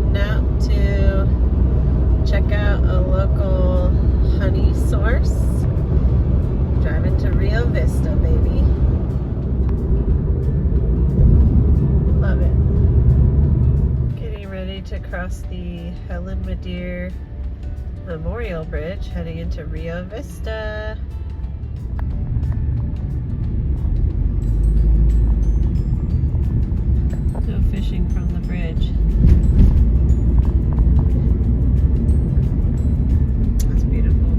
heading out to check out a local honey source. Driving to Rio Vista, baby. Love it. Getting ready to cross the Helen Madeir Memorial Bridge, heading into Rio Vista. No fishing from the bridge. That's beautiful.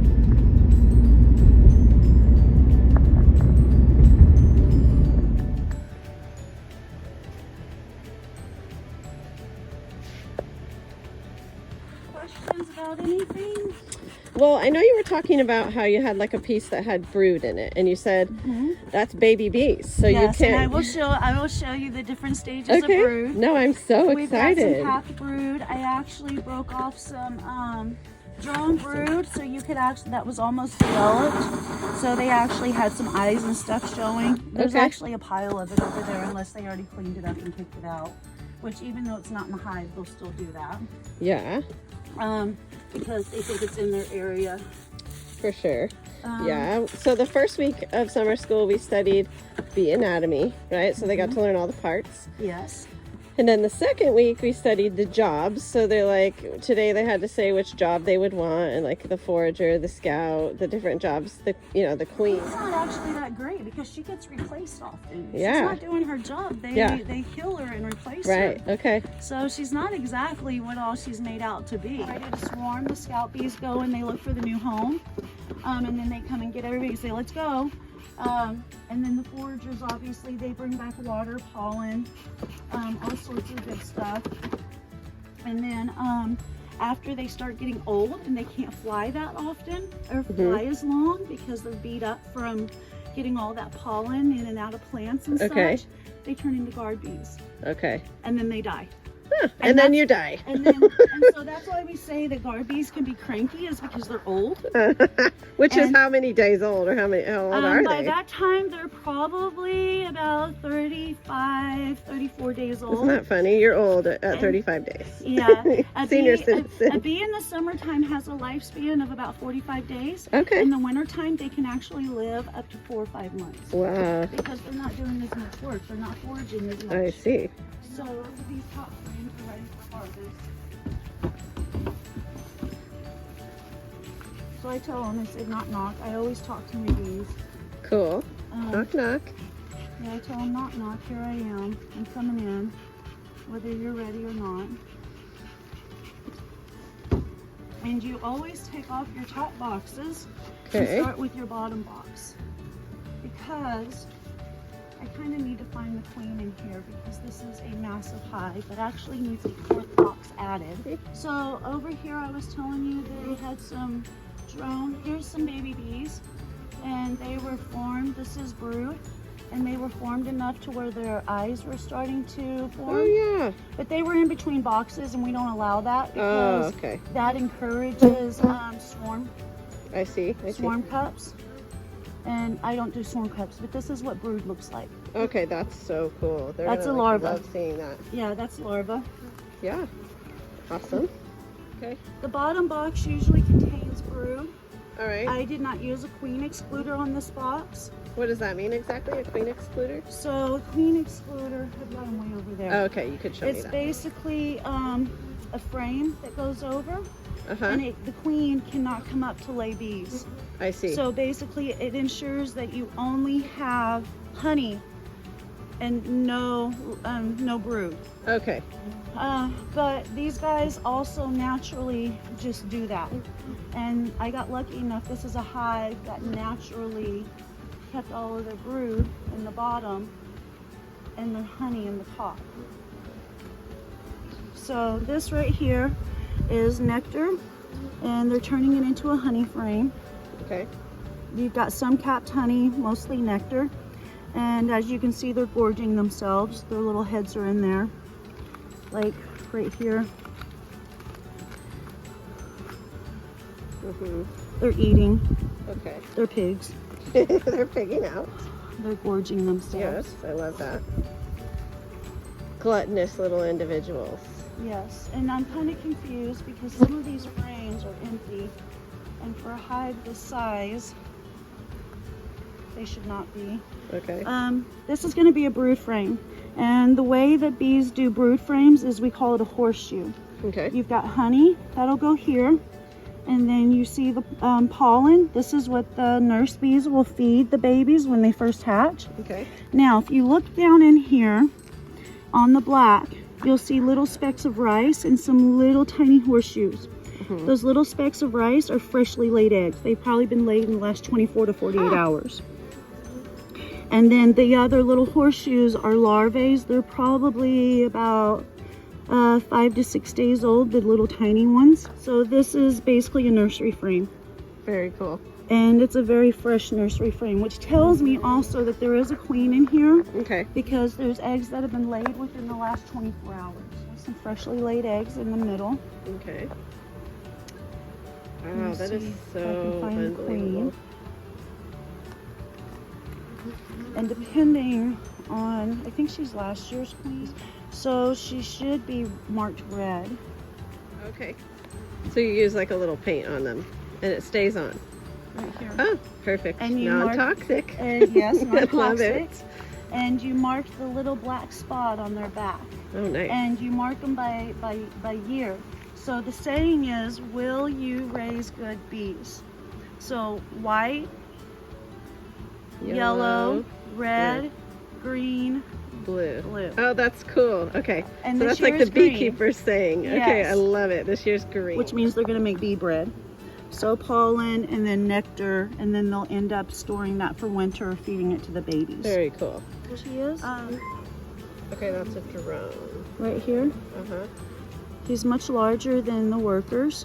Questions about anything? Well, I know you were talking about how you had like a piece that had brood in it, and you said that's baby bees. So Yes, you can't. and I will show you the different stages of brood. No, I'm so We've got excited. some half brood. I actually broke off some drone brood, so you could actually, that was almost developed. So they actually had some eyes and stuff showing. There's actually a pile of it over there, unless they already cleaned it up and kicked it out. Which, even though it's not in the hive, they'll still do that. Yeah. Because they think it's in their area. For sure. Yeah. So the first week of summer school, we studied bee anatomy, right? So they got to learn all the parts. Yes. And then the second week, we studied the jobs. So they're like, today they had to say which job they would want, and like the forager, the scout, the different jobs, the queen. It's not actually that great because she gets replaced often. Yeah. She's not doing her job. They kill her and replace her. Right. Okay. So she's not exactly what all she's made out to be. Ready to swarm, the scout bees go and they look for the new home. And then they come and get everybody and say, let's go. And then the foragers, obviously, they bring back water, pollen, all sorts of good stuff. And then after they start getting old and they can't fly that often or fly as long because they're beat up from getting all that pollen in and out of plants and such, they turn into guard bees. Okay. And then they die. Huh. And then you die. And so that's why we say that guard bees can be cranky, is because they're old. Which is how many days old, or how old are they? By that time, they're probably about 35, 34 days old. Isn't that funny? You're old at 35 days. Yeah. Senior citizen. A bee in the summertime has a lifespan of about 45 days. Okay. In the wintertime, they can actually live up to 4 or 5 months. Wow. Because they're not doing as much work. They're not foraging as much. I see. So these top frames are ready for harvest. So I tell them, I say knock knock. I always talk to my bees. Cool. Knock knock. Yeah, I tell them knock knock. Here I am. I'm coming in, whether you're ready or not. And you always take off your top boxes and start with your bottom box, because I kind of need to find the queen in here, because this is a massive hive that actually needs a 4th box added. So over here, I was telling you they had some drone. Here's some baby bees, and they were formed. This is brood, and they were formed enough to where their eyes were starting to form. Oh yeah. But they were in between boxes, and we don't allow that because that encourages swarm. I see. Swarm cups. And I don't do swarm cups, but this is what brood looks like. Okay, that's so cool. That's a larva. Love seeing that. Yeah, that's larva. Yeah. Awesome. Okay. The bottom box usually contains brood. All right. I did not use a queen excluder on this box. What does that mean exactly, a queen excluder? So a queen excluder, I've got them way over there. Oh, okay, you could show me that. It's basically a frame that goes over, and the queen cannot come up to lay bees. I see. So basically it ensures that you only have honey and no brood. Okay. But these guys also naturally just do that. And I got lucky enough, this is a hive that naturally kept all of their brood in the bottom and their honey in the top. So this right here is nectar, and they're turning it into a honey frame. Okay. You've got some capped honey, mostly nectar. And as you can see, they're gorging themselves. Their little heads are in there, like right here. They're eating. Okay. They're pigs. They're pigging out. They're gorging themselves. Yes, I love that. gluttonous little individuals. Yes, and I'm kind of confused because some of these frames are empty, and for a hive this size, they should not be. Okay. This is going to be a brood frame, and the way that bees do brood frames is we call it a horseshoe. Okay. You've got honey, that'll go here, and then you see the pollen. This is what the nurse bees will feed the babies when they first hatch. Okay. Now, if you look down in here on the black, you'll see little specks of rice and some little tiny horseshoes. Mm-hmm. Those little specks of rice are freshly laid eggs. They've probably been laid in the last 24 to 48 hours. And then the other little horseshoes are larvae. They're probably about 5 to 6 days old, the little tiny ones. So this is basically a nursery frame. Very cool. And it's a very fresh nursery frame, which tells me also that there is a queen in here. Okay. Because there's eggs that have been laid within the last 24 hours. There's some freshly laid eggs in the middle. Okay. Wow, that is so unbelievable. And depending on, I think she's last year's queen, so she should be marked red. Okay. So you use like a little paint on them, and it stays on. Right here. Oh, perfect. And you non-toxic. Yes, I non-toxic. love it. And you mark the little black spot on their back. Oh, nice. And you mark them by year. So the saying is, will you raise good bees? So white, yellow, red, green, blue. Oh, that's cool. Okay. And so this that's like the year's green. beekeeper's saying. Yes. Okay, I love it. This year's green. Which means they're going to make bee bread. So pollen and then nectar, and then they'll end up storing that for winter or feeding it to the babies. Very cool. There she is. Okay, that's a drone. Right here. Uh-huh. He's much larger than the workers.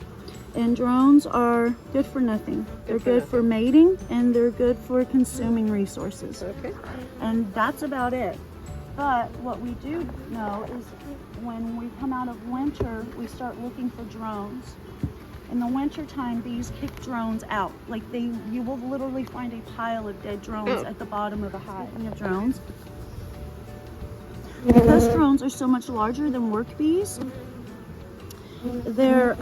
And drones are good for nothing. They're good for mating, and they're good for consuming resources. Okay. And that's about it. But what we do know is when we come out of winter, we start looking for drones. In the winter time, bees kick drones out. Like you will literally find a pile of dead drones at the bottom of a hive. We have drones. Because drones are so much larger than work bees, their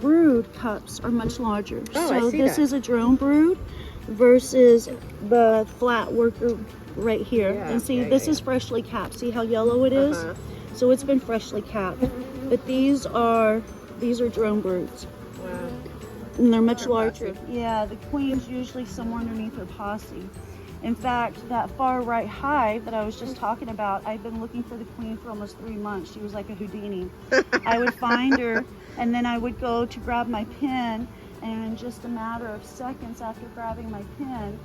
brood cups are much larger. So this is a drone brood versus the flat worker right here. And see, this is freshly capped. See how yellow it is? So it's been freshly capped. But these are drone broods. Wow. And they're much larger. Yeah, the queen's usually somewhere underneath her posse. In fact, that far right hive that I was just talking about, I've been looking for the queen for almost 3 months. She was like a Houdini. I would find her, and then I would go to grab my pen, and in just a matter of seconds after grabbing my pen,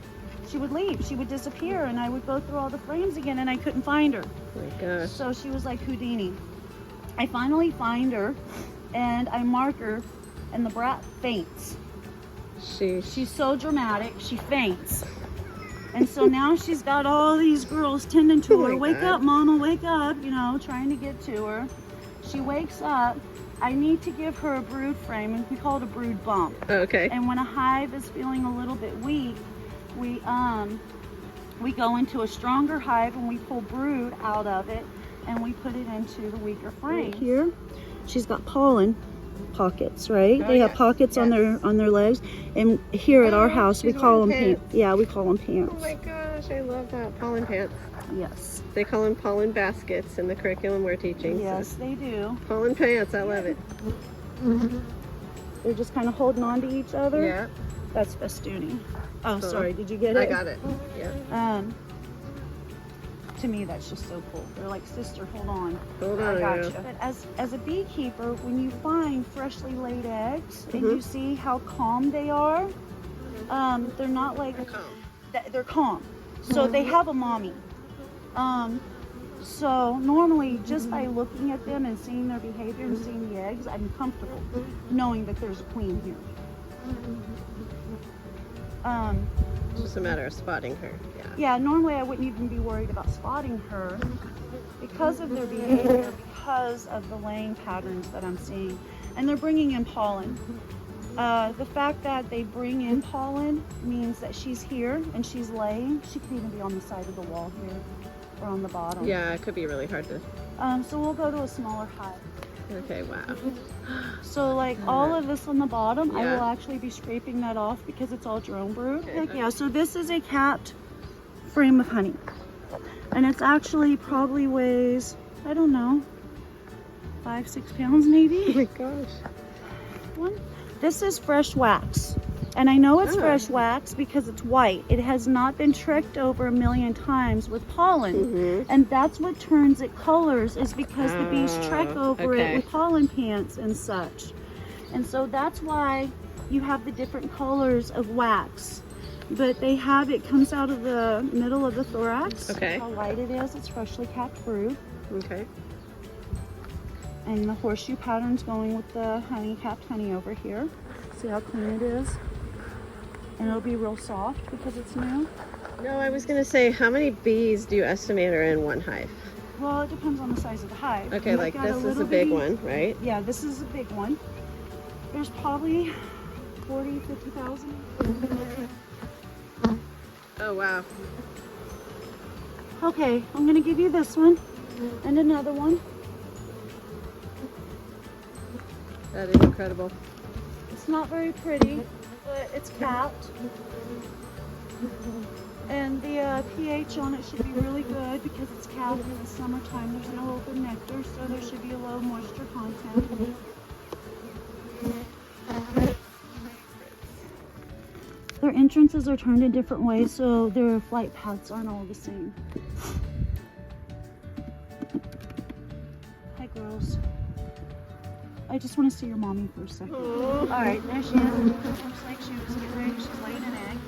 she would leave. She would disappear, and I would go through all the frames again, and I couldn't find her. Oh my gosh. So she was like Houdini. I finally find her, and I mark her, and the brat faints. She's so dramatic, she faints. And so now she's got all these girls tending to her. Wake up, mama, wake up, you know, trying to get to her. She wakes up. I need to give her a brood frame, and we call it a brood bump. Okay. And when a hive is feeling a little bit weak, we go into a stronger hive and we pull brood out of it, and we put it into the weaker frame. Right here, she's got pollen pockets, right? They have pockets on their legs, and here at our house we call them pants. Yeah, we call them pants. Oh my gosh, I love that. Pollen pants. Yes. They call them pollen baskets in the curriculum we're teaching. Yes, so. They do. Pollen pants, I love it. They're just kind of holding on to each other. Yeah. That's festooning. Oh, cool. Sorry, did you get it? I got it. Yeah. To me, that's just so cool. They're like, sister, hold on. Hold on. I got you. But as a beekeeper, when you find freshly laid eggs and you see how calm they are, they're not like they're calm. So they have a mommy. So normally, just by looking at them and seeing their behavior and seeing the eggs, I'm comfortable knowing that there's a queen here. It's just a matter of spotting her. Yeah, normally I wouldn't even be worried about spotting her because of their behavior, because of the laying patterns that I'm seeing. And they're bringing in pollen. The fact that they bring in pollen means that she's here and she's laying. She could even be on the side of the wall here or on the bottom. Yeah, it could be really hard to So we'll go to a smaller hive. Okay, wow. So like all of this on the bottom, I Yeah. will actually be scraping that off because it's all drone brood. Okay. Heck yeah, so this is a capped frame of honey. And it's actually probably weighs, I don't know, 5-6 pounds Oh maybe. my gosh. This is fresh wax. And I know it's Oh. fresh wax because it's white. It has not been tricked over a million times with pollen. Mm-hmm. And that's what turns it colors, is because the bees trek over okay. it with pollen pants and such. And so that's why you have the different colors of wax. But they have, it comes out of the middle of the thorax. Okay. How light it is, it's freshly capped brood. Okay. And the horseshoe pattern's going with the honey, capped honey over here. See how clean it is? And it'll be real soft because it's new. No, I was gonna say, how many bees do you estimate are in one hive? Well, it depends on the size of the hive. Okay, You've like got this is a little big bitty- one, right? Yeah, this is a big one. There's probably 40, 50,000. Oh, wow. Okay, I'm gonna give you this one and another one. That is incredible. It's not very pretty, but it's capped. And the pH on it should be really good because it's capped in the summertime. There's no open nectar, so there should be a low moisture content. Their entrances are turned in different ways, so their flight paths aren't all the same. Hi, girls. I just want to see your mommy for a second. All right, there she is. Looks like she was getting ready. She's laying an egg.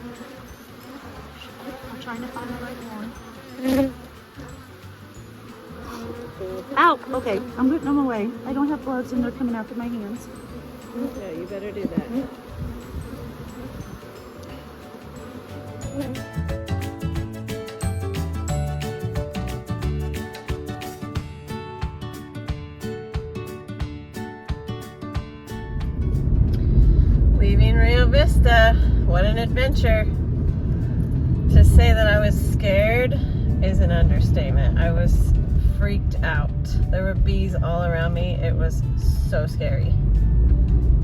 I'm trying to find the right one. Ow! Okay, I'm putting them away. I don't have gloves and they're coming after my hands. Yeah, you better do that. Leaving Rio Vista, what an adventure. To say that I was scared is an understatement. I was freaked out. There were bees all around me. It was so scary.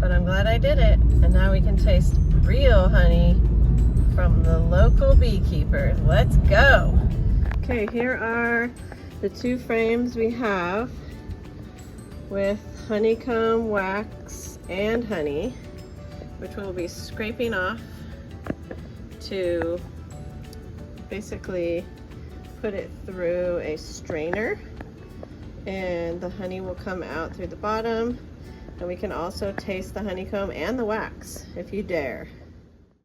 But I'm glad I did it. And now we can taste real honey from the local beekeepers. Let's go. Okay, here are the 2 frames we have with honeycomb, wax, and honey, which we'll be scraping off to basically put it through a strainer, and the honey will come out through the bottom, and we can also taste the honeycomb and the wax if you dare.